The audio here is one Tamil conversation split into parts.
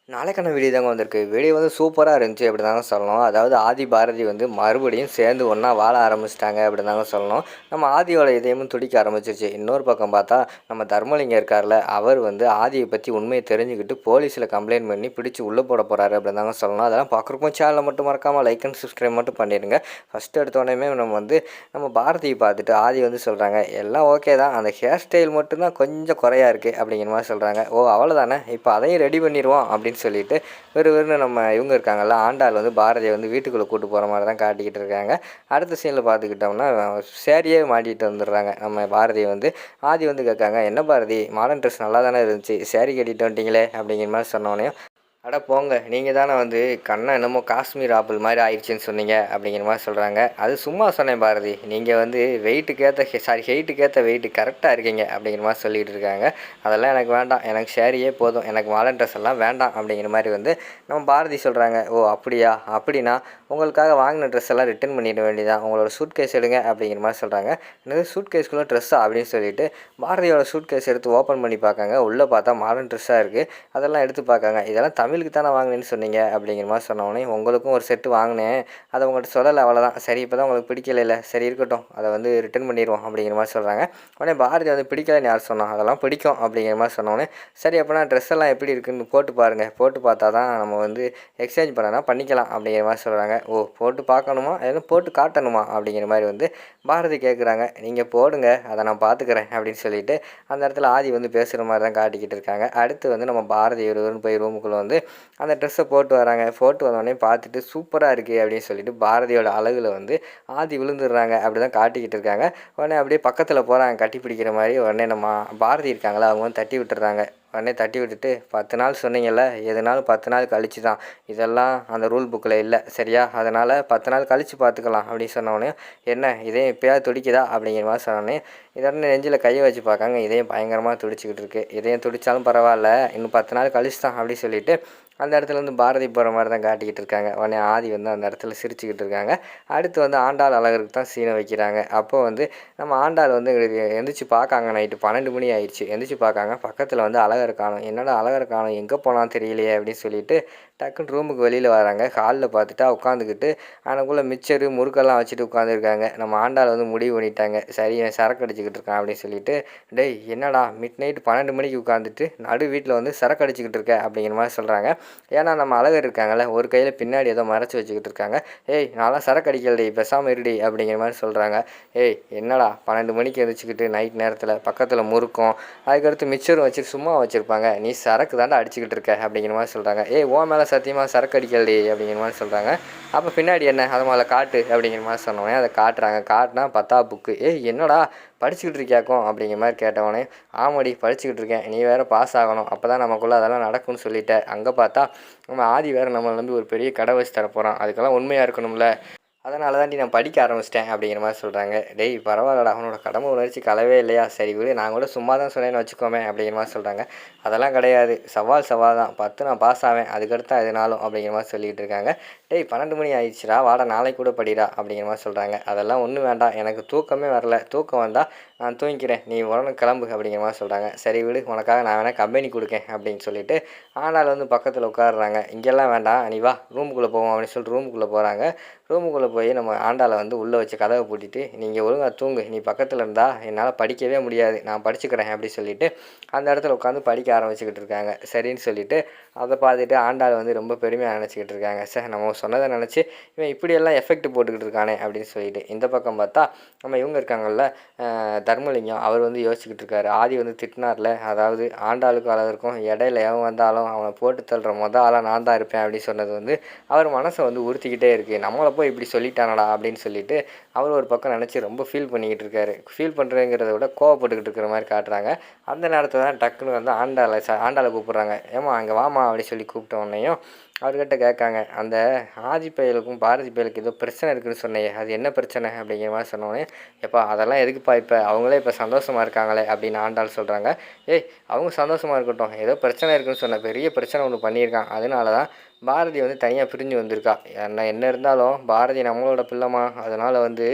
நாளைக்கான வீடியோ தாங்க வந்திருக்கு. வீடியோ வந்து சூப்பரா இருந்துச்சு அப்படி தாங்க சொல்லணும். அதாவது ஆதி, பாரதி வந்து மறுபடியும் சேர்ந்து ஒண்ணா வாழ ஆரம்பிச்சுட்டாங்க அப்படி தாங்க சொல்லணும். நம்ம ஆதியோட இதயமும் துடிக்க ஆரம்பிச்சிருச்சு. இன்னொரு பக்கம் பார்த்தா, நம்ம தர்மலிங்கம் இருக்கார்ல, அவர் வந்து ஆதிய பத்தி உண்மைய தெரிஞ்சுக்கிட்டு போலீஸ்ல கம்ப்ளைண்ட் பண்ணி பிடிச்சு உள்ள போட போறாரு அப்படி தாங்க சொல்லணும். அதெல்லாம் பார்க்குறப்போ சேனலை மட்டும் மறக்காம லைக் அண்ட் சப்ஸ்கிரைப் மட்டும் பண்ணிடுங்க. ஃபர்ஸ்ட் எடுத்தோடனேயுமே நம்ம பாரதியை பார்த்துட்டு ஆதி வந்து சொல்றாங்க, எல்லாம் ஓகே தான். அந்த ஹேர் ஸ்டைல் மட்டும் தான் கொஞ்சம் குறையா இருக்கு அப்படிங்கிற மாதிரி சொல்றாங்க. ஓ அவ்வளோதானே, இப்போ அதையும் ரெடி பண்ணிடுவோம் அப்படின்னு சொல்லிட்டு வெறும் நம்ம இவங்க இருக்காங்கல்ல, ஆண்டாள் வந்து பாரதியை வந்து வீட்டுக்குள்ளே கூட்டு போகிற மாதிரி தான் காட்டிக்கிட்டு இருக்காங்க. அடுத்த சீனில் பார்த்துக்கிட்டோம்னா சேரியே மாட்டிகிட்டு வந்துடுறாங்க நம்ம பாரதியை வந்து. ஆதி வந்து கேட்காங்க, என்ன பாரதி மாடர்ன் ட்ரெஸ் நல்லா தானே இருந்துச்சு, சேரீ கட்டிட்டு வந்துட்டீங்களே அப்படிங்கிற மாதிரி சொன்னோடனே, அட போங்க, நீங்கள் தானே வந்து கண்ணை என்னமோ காஷ்மீர் ஆப்பிள் மாதிரி ஆயிடுச்சுன்னு சொன்னீங்க அப்படிங்கிற மாதிரி சொல்கிறாங்க. அது சும்மா சொன்னேன் பாரதி, நீங்கள் வந்து ஹெயிட்டுக்கேற்ற வெயிட்டு கரெக்டாக இருக்கீங்க அப்படிங்கிற மாதிரி சொல்லிகிட்டு இருக்காங்க. அதெல்லாம் எனக்கு வேண்டாம், எனக்கு ஷேரியே போதும், எனக்கு மாடர்ன் ட்ரெஸ் எல்லாம் வேண்டாம் அப்படிங்கிற மாதிரி வந்து நம்ம பாரதி சொல்கிறாங்க. ஓ அப்படியா, அப்படின்னா உங்களுக்காக வாங்கின ட்ரெஸ் எல்லாம் ரிட்டர்ன் பண்ணிட வேண்டியதான், உங்களோட சூட் கேஸ் எடுங்க அப்படிங்கிற மாதிரி சொல்கிறாங்க. என்னது சூட் கேஸ்க்குள்ளே ட்ரெஸ்ஸா அப்படின்னு சொல்லிட்டு பாரதியோட சூட் கேஸ் எடுத்து ஓப்பன் பண்ணி பார்க்காங்க. உள்ளே பார்த்தா மாடர்ன் ட்ரெஸ்ஸாக இருக்குது. அதெல்லாம் எடுத்து பார்க்காங்க. இதெல்லாம் தமிழுக்கு தானே வாங்கினேன்னு சொன்னீங்க அப்படிங்கிற மாதிரி சொன்னோடனே, உங்களுக்கும் ஒரு செட்டு வாங்கினேன், அதை உங்கள்கிட்ட சொல்லலை அவ்வளோதான். சரி இப்போ தான் உங்களுக்கு பிடிக்கல, சரி இருக்கட்டும், அதை வந்து ரிட்டர்ன் பண்ணிடுவோம் அப்படிங்கிற மாதிரி சொல்கிறாங்க. உடனே பாரதி வந்து பிடிக்கலன்னு யார் சொன்னோம், அதெல்லாம் பிடிக்கும் அப்படிங்கிற மாதிரி சொன்னோடனே, சரி அப்படின்னா ட்ரெஸ் எல்லாம் எப்படி இருக்குன்னு போட்டு பாருங்கள், போட்டு பார்த்தா தான் நம்ம வந்து எக்ஸ்சேஞ்ச் பண்ணனா பண்ணிக்கலாம் அப்படிங்கிற மாதிரி சொல்கிறாங்க. ஓ போட்டு பார்க்கணுமா, எதுவும் போட்டு காட்டணுமா அப்படிங்கிற மாதிரி வந்து பாரதி கேட்குறாங்க. நீங்கள் போடுங்க, அதை நான் பார்த்துக்கிறேன் அப்படின்னு சொல்லிட்டு அந்த இடத்துல ஆதி வந்து பேசுகிற மாதிரி தான் காட்டிக்கிட்டு இருக்காங்க. அடுத்து வந்து நம்ம பாரதி ஒருவரும் போய் ரூமுக்குள்ளே வந்து அந்த ட்ரெஸ்ஸை போட்டு வராங்க. போட்டு வந்தோடனே பார்த்துட்டு சூப்பராக இருக்குது அப்படின்னு சொல்லிட்டு பாரதியோட அழகில் வந்து ஆதி விழுந்துடுறாங்க. அப்படி தான் காட்டிக்கிட்டு இருக்காங்க. உடனே அப்படியே பக்கத்தில் போகிறாங்க கட்டி பிடிக்கிற மாதிரி. உடனே நம்ம பாரதி இருக்காங்களா, அவங்க வந்து தட்டி விட்டுறாங்க. உடனே தட்டி விட்டுட்டு, 10 நாள் சொன்னீங்கல்ல, எதுனாலும் 10 நாள் கழிச்சு தான், இதெல்லாம் அந்த ரூல் புக்கில் இல்லை சரியா, அதனால் 10 நாள் கழித்து பார்த்துக்கலாம் அப்படின்னு சொன்னோடனே, என்ன இதே இப்போயாவது துடிக்குதா அப்படிங்கிற மாதிரி சொன்னோடனே, இதோடனே நெஞ்சில் கையை வச்சு பார்க்காங்க. இதயம் பயங்கரமாக துடிச்சிக்கிட்டு இருக்குது. இதயம் துடித்தாலும் பரவாயில்ல, இன்னும் 10 நாள் கழிச்சு தான் அப்படின்னு சொல்லிட்டு அந்த இடத்துல வந்து பாரதி போகிற மாதிரி தான் காட்டிக்கிட்டு இருக்காங்க. உடனே ஆதி வந்து அந்த இடத்துல சிரிச்சுக்கிட்டு இருக்காங்க. அடுத்து வந்து ஆண்டாள் அழகருக்கு தான் சீனை வைக்கிறாங்க. அப்போ வந்து நம்ம ஆண்டாள் வந்து எந்திரிச்சு பார்க்காங்க. நைட்டு 12 மணி ஆயிடுச்சு. எந்திரிச்சு பார்க்காங்க, பக்கத்தில் வந்து அழகர் காணோம். என்னடா அழகர் காணோம், எங்கே போனான்னு தெரியலையே அப்படின்னு சொல்லிட்டு டக்குன்னு ரூமுக்கு வெளியில் வராங்க. ஹாலில் பார்த்துட்டா உட்காந்துக்கிட்டு அதுக்குள்ளே மிச்சரு முறுக்கெல்லாம் வச்சுட்டு உட்காந்துருக்காங்க. நம்ம ஆண்டாள் வந்து முடிவு பண்ணிட்டாங்க, சரி இவன் சரக்கு அடிச்சுக்கிட்டு இருக்கான் அப்படின்னு சொல்லிட்டு, டேய் என்னடா மிட் நைட்டு 12 மணிக்கு உட்காந்துட்டு நடு வீட்டில் வந்து சரக்கு அடிச்சுக்கிட்டு இருக்க அப்படிங்கிற மாதிரி சொல்கிறாங்க. ஏன்னா நம்ம அழகர் இருக்காங்கல்ல, ஒரு கையில் பின்னாடி ஏதோ மறைச்சி வச்சுக்கிட்டு இருக்காங்க. ஏய் நான்லாம் சரக்கு அடிக்கலடி, பேசாமல் இருடி அப்படிங்கிற மாதிரி சொல்கிறாங்க. ஏய் என்னடா 12 மணிக்கு எழுந்திரிச்சிக்கிட்டு நைட் நேரத்தில் பக்கத்தில் முறுக்கும் அதுக்கடுத்து மிச்சரும் வச்சுட்டு சும்மா வச்சுருப்பாங்க, நீ சரக்கு தாண்டா அடிச்சுக்கிட்டு இருக்க அப்படிங்கிற மாதிரி சொல்கிறாங்க. ஏய் ஓ மேலே சத்தியமாக சரக்கு அடிக்கலடி அப்படிங்கிற மாதிரி சொல்கிறாங்க. அப்போ பின்னாடி என்ன, அதை மேலே காட்டு அப்படிங்கிற மாதிரி சொன்னோடனே அதை காட்டுறாங்க. காட்டினா 10ஆம் புக்கு. ஏய் என்னடா படிச்சுக்கிட்டு இருக்கியாக்கும் அப்படிங்கிற மாதிரி கேட்டவொடனே, ஆமாடி படிச்சுக்கிட்டு இருக்கேன், நீ வேறு பாஸ் ஆகணும், அப்போ தான் நமக்குள்ளே அதெல்லாம் நடக்கும்னு சொல்லிட்டேன். அங்கே பார்த்தா நம்ம ஆதி வேறு நம்மளை நம்பி ஒரு பெரிய கடை வச்சு தரப்போகிறான், அதுக்கெல்லாம் உண்மையாக இருக்கணும்ல, அதனால தாண்டி நான் படிக்க ஆரம்பிச்சிட்டேன் அப்படிங்கிற மாதிரி சொல்கிறாங்க. டேய் பரவாயில்லடா, அவனோட கடமை உணர்ச்சி கலவே இல்லையா, சரி விடு, நான் கூட சும்மா தான் சொன்னேன்னு வச்சுக்கோமே அப்படிங்கிற மாதிரி சொல்கிறாங்க. அதெல்லாம் கிடையாது, சவால் தான், 10 நான் பாஸ் ஆவேன், அதுக்கடுத்து எதுனாலும் அப்படிங்கிற மாதிரி சொல்லிகிட்டு இருக்காங்க. டேய் 12 மணி ஆயிடுச்சுடா, வாடா நாளைக்கு கூட படிடா அப்படிங்கிற மாதிரி சொல்கிறாங்க. அதெல்லாம் ஒன்றும் வேண்டாம், எனக்கு தூக்கமே வரல, தூக்கம் வந்தால் நான் தூங்கிக்கிறேன், நீ உடனே கிளம்பு அப்படிங்கிற மாதிரி சொல்கிறாங்க. சரி விடு, உனக்காக நான் வேணால் கம்பெனி கொடுக்கேன் அப்படின்னு சொல்லிட்டு ஆண்டாள் வந்து பக்கத்தில் உட்காடுறாங்க. இங்கெல்லாம் வேண்டாம், நீ வா ரூமுக்குள்ளே போவோம் அப்படின்னு சொல்லிட்டு ரூமுக்குள்ளே போகிறாங்க. ரூமுக்குள்ளே போய் நம்ம ஆண்டாளை வந்து உள்ளே வச்சு கதவை பூட்டிட்டு, நீங்கள் ஒழுங்காக தூங்கு, நீ பக்கத்தில் இருந்தால் என்னால் படிக்கவே முடியாது, நான் படிச்சுக்கிறேன் அப்படின்னு சொல்லிட்டு அந்த இடத்துல உட்காந்து படிக்க ஆரம்பிச்சுக்கிட்டு இருக்காங்க. சரின்னு சொல்லிட்டு அதை பார்த்துட்டு ஆண்டாள் வந்து ரொம்ப பெருமையாக நினச்சிக்கிட்டு இருக்காங்க. சார் நம்ம சொன்னதை நினச்சி இவன் இப்படியெல்லாம் எஃபெக்ட் போட்டுக்கிட்டு இருக்கானே அப்படின்னு சொல்லிட்டு. இந்த பக்கம் பார்த்தா நம்ம இவங்க இருக்காங்கல்ல, தர்மலிங்கம், அவர் வந்து யோசிச்சுக்கிட்டு இருக்காரு. ஆதி வந்து திட்டினார்ல, அதாவது ஆண்டாளுக்கும் அழகருக்கும் இடையில எவன் வந்தாலும் அவனை போட்டு தள்ளுற ஆளாக நான் தான் இருப்பேன் அப்படின்னு சொன்னது வந்து அவர் மனசை வந்து உறுத்திக்கிட்டே இருக்குது. நம்மளை போய் இப்படி சொல்லிட்டானடா அப்படின்னு சொல்லிட்டு அவர் ஒரு பக்கம் நினச்சி ரொம்ப ஃபீல் பண்ணிக்கிட்டு இருக்காரு. ஃபீல் பண்ணுறேங்கிறத விட கோவப்பட்டுக்கிட்டு இருக்கிற மாதிரி காட்டுறாங்க. அந்த நேரத்தில் தான் டக்குன்னு வந்து ஆண்டாளை கூப்பிட்றாங்க. ஏமா அங்கே வாமா அப்படி சொல்லி கூப்பிட்ட உடனேயும் அவர்கிட்ட கேட்காங்க, அந்த ஆதி பயலுக்கும் பாரதி பயலுக்கு ஏதோ பிரச்சனை இருக்குதுன்னு சொன்னேயே, அது என்ன பிரச்சனை அப்படிங்கிற மாதிரி சொன்னோடனே, எப்பா அதெல்லாம் எதுக்குப்பா, இப்போ அவங்களே இப்போ சந்தோஷமாக இருக்காங்களே அப்படின்னு ஆண்டாள் சொல்கிறாங்க. ஏய் அவங்க சந்தோஷமாக இருக்கட்டும், ஏதோ பிரச்சனை இருக்குதுன்னு சொன்ன, பெரிய பிரச்சனை ஒன்று பண்ணியிருக்கான், அதனால தான் பாரதி வந்து தனியாக பிரிஞ்சு வந்திருக்கா. என்ன இருந்தாலும் பாரதி நம்மளோட பிள்ளைமா, அதனால் வந்து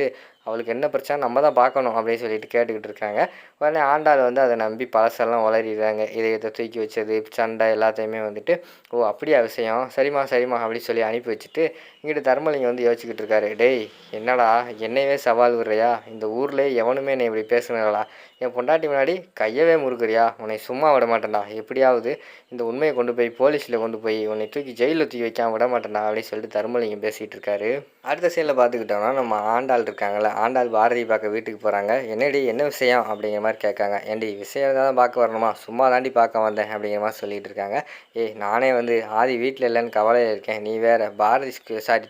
அவளுக்கு என்ன பிரச்சனை நம்ம தான் பார்க்கணும் அப்படின்னு சொல்லிட்டு கேட்டுக்கிட்டு இருக்காங்க. உடனே ஆண்டாள் வந்து அதை நம்பி பழசெல்லாம் உளறிடுறாங்க. இதை தூக்கி வச்சது, சண்டை எல்லாத்தையுமே வந்துட்டு, ஓ அப்படியா விஷயம், சரிம்மா சரிம்மா அப்படின்னு சொல்லி அனுப்பி வச்சுட்டு இங்கிட்டு தர்மலிங்கம் வந்து யோசிச்சுக்கிட்டு இருக்காரு. டேய் என்னடா என்னையவே சவால் விடுறியா, இந்த ஊர்லேயே எவனுமே என்னை இப்படி பேசுனடா, என் பொண்டாட்டி முன்னாடி கையவே முறுக்குறியா, உன்னை சும்மா விட மாட்டேன்டா, எப்படியாவது இந்த உண்மையை கொண்டு போய் போலீஸில் கொண்டு போய் உன்னை தூக்கி ஜெயிலில் தூக்கி வைக்காம விட மாட்டேன்டா அப்படின்னு சொல்லிட்டு தர்மலிங்கம் பேசிகிட்டு இருக்காரு. அடுத்த சீனில் பார்த்துக்கிட்டோம்னா நம்ம ஆண்டாள் இருக்காங்கல்ல, ஆண்டாள் பாரதி பார்க்க வீட்டுக்கு போகிறாங்க. என்னடி என்ன விஷயம் அப்படிங்கிற மாதிரி கேட்காங்க. ஏண்டி விஷயம் தான் பார்க்க வரணுமா, சும்மா தாண்டி பார்க்க வந்தேன் அப்படிங்கிற மாதிரி சொல்லிட்டு இருக்காங்க. ஏய் நானே வந்து ஆதி வீட்டில் இல்லைன்னு கவலையில் இருக்கேன், நீ வேறு பாரதி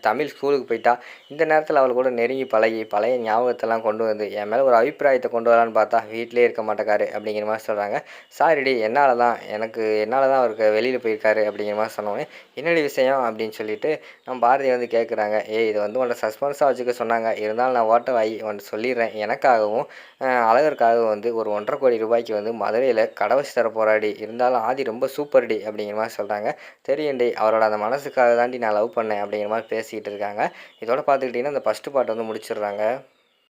தமிழ் ஸ்கூலுக்கு போயிட்டா, இந்த நேரத்தில் அவள் கூட நெருங்கி பழகி பழைய ஞாபகத்தெல்லாம் கொண்டு வந்து என் மேலே ஒரு அபிப்பிராயத்தை கொண்டு வரலான்னு பார்த்தா வீட்டிலே இருக்க மாட்டேக்காரு அப்படிங்கிற மாதிரி சொல்கிறாங்க. சாரிடி என்னால் தான் அவருக்கு வெளியில் போயிருக்காரு அப்படிங்கிற மாதிரி சொன்னோன்னே, என்னடி விஷயம் அப்படின்னு சொல்லிட்டு நம்ம பாரதி வந்து கேட்குறாங்க. ஏய் இது வந்து உன்னை சஸ்பென்ஸாக வச்சுக்க சொன்னாங்க, இருந்தாலும் நான் ஒன்று சொல்லிடுறேன். எனக்காகவும் அழகருக்காகவும் வந்து ஒரு 1,50,00,000 ரூபாய்க்கு வந்து மதுரையில் கடை வச்சு தர போராடி, இருந்தாலும் ஆதி ரொம்ப சூப்பர் டி அப்படிங்கிற மாதிரி சொல்கிறாங்க. தெரியும்டி அவரோட அந்த மனசுக்காக தாண்டி நான் லவ் பண்ணேன் அப்படிங்கிற மாதிரி பேசிக்கிட்டு இருக்காங்க. இதோட பார்த்துக்கிட்டிங்கன்னா இந்த ஃபஸ்ட்டு பார்ட் வந்து முடிச்சிடுறாங்க.